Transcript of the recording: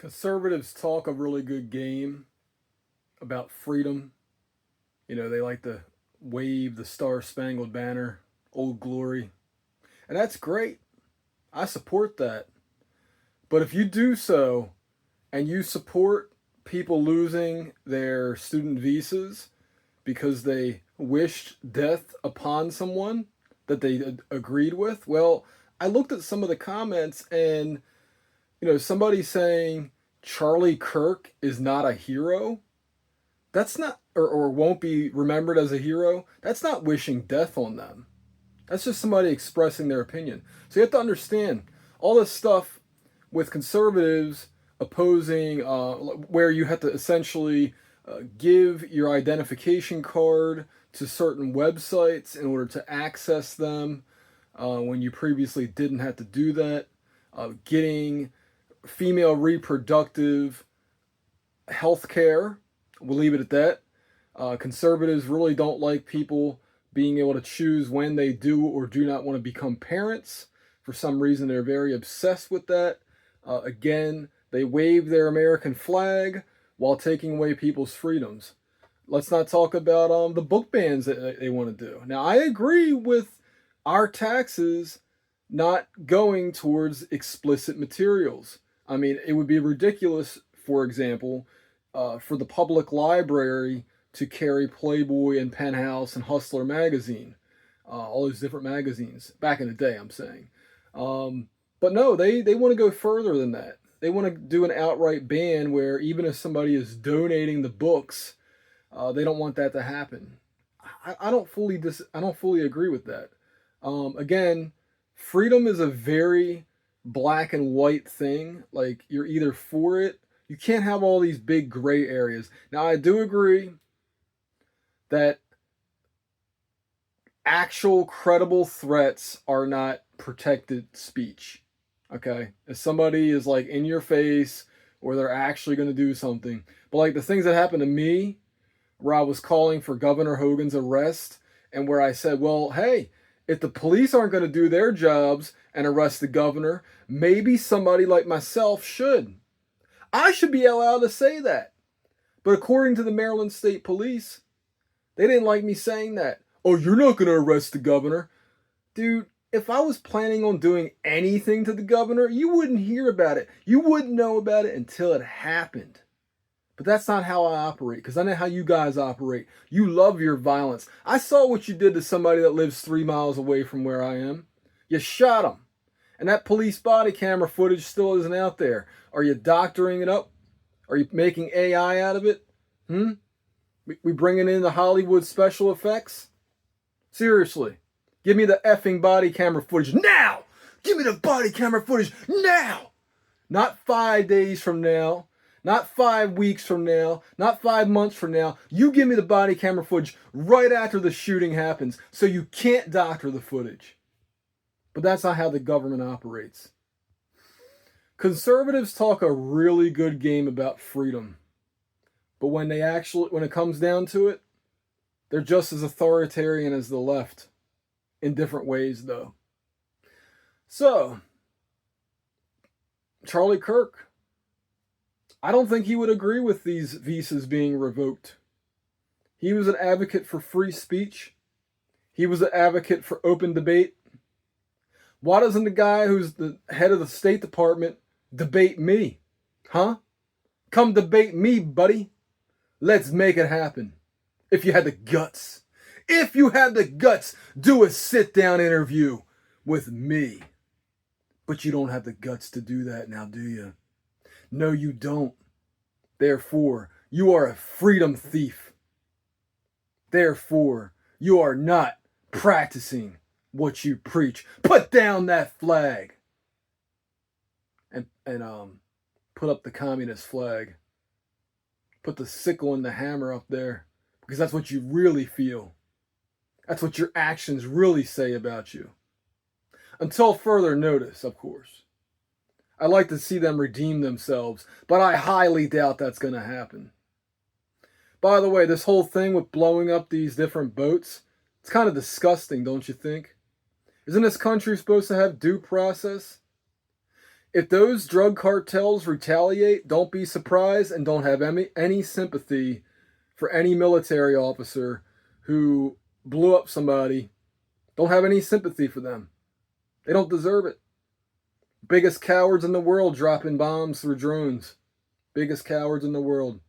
Conservatives talk a really good game about freedom. They like to wave the Star Spangled Banner, Old Glory. And that's great. I support that. But if you do so and you support people losing their student visas because they wished death upon someone that they agreed with, well, I looked at some of the comments and somebody saying Charlie Kirk is not a hero, that's not, or won't be remembered as a hero, that's not wishing death on them. That's just somebody expressing their opinion. So you have to understand all this stuff with conservatives opposing, where you have to essentially give your identification card to certain websites in order to access them when you previously didn't have to do that. Getting female reproductive health care. We'll leave it at that. Conservatives really don't like people being able to choose when they do or do not want to become parents. For some reason, they're very obsessed with that. Again, they wave their American flag while taking away people's freedoms. Let's not talk about the book bans that they want to do. Now, I agree with our taxes not going towards explicit materials. I mean, it would be ridiculous, for example, for the public library to carry Playboy and Penthouse and Hustler magazine, all those different magazines, back in the day, I'm saying. But no, they want to go further than that. They want to do an outright ban where even if somebody is donating the books, they don't want that to happen. I don't fully agree with that. Again, freedom is a very black and white thing. Like, you're either for it. You can't have all these big gray areas. Now, I do agree that actual credible threats are not protected speech. Okay? If somebody is like in your face or they're actually going to do something. But like the things that happened to me where I was calling for Governor Hogan's arrest and where I said, well, hey, if the police aren't going to do their jobs and arrest the governor, maybe somebody like myself should. I should be allowed to say that. But according to the Maryland State Police, they didn't like me saying that. Oh, you're not going to arrest the governor. Dude, if I was planning on doing anything to the governor, you wouldn't hear about it. You wouldn't know about it until it happened. But that's not how I operate, because I know how you guys operate. You love your violence. I saw what you did to somebody that lives 3 miles away from where I am. You shot him. And that police body camera footage still isn't out there. Are you doctoring it up? Are you making AI out of it? We bringing in the Hollywood special effects? Seriously. Give me the effing body camera footage now! Give me the body camera footage now! Not 5 days from now. Not 5 weeks from now, not 5 months from now. You give me the body camera footage right after the shooting happens, so you can't doctor the footage. But that's not how the government operates. Conservatives talk a really good game about freedom. But when it comes down to it, they're just as authoritarian as the left. In different ways, though. So, Charlie Kirk. I don't think he would agree with these visas being revoked. He was an advocate for free speech. He was an advocate for open debate. Why doesn't the guy who's the head of the State Department debate me? Huh? Come debate me, buddy. Let's make it happen. If you had the guts. If you had the guts, do a sit-down interview with me. But you don't have the guts to do that now, do you? No, you don't. Therefore, you are a freedom thief. Therefore, you are not practicing what you preach. Put down that flag. And put up the communist flag. Put the sickle and the hammer up there. Because that's what you really feel. That's what your actions really say about you. Until further notice, of course. I'd like to see them redeem themselves, but I highly doubt that's going to happen. By the way, this whole thing with blowing up these different boats, it's kind of disgusting, don't you think? Isn't this country supposed to have due process? If those drug cartels retaliate, don't be surprised and don't have any sympathy for any military officer who blew up somebody. Don't have any sympathy for them. They don't deserve it. Biggest cowards in the world dropping bombs through drones. Biggest cowards in the world.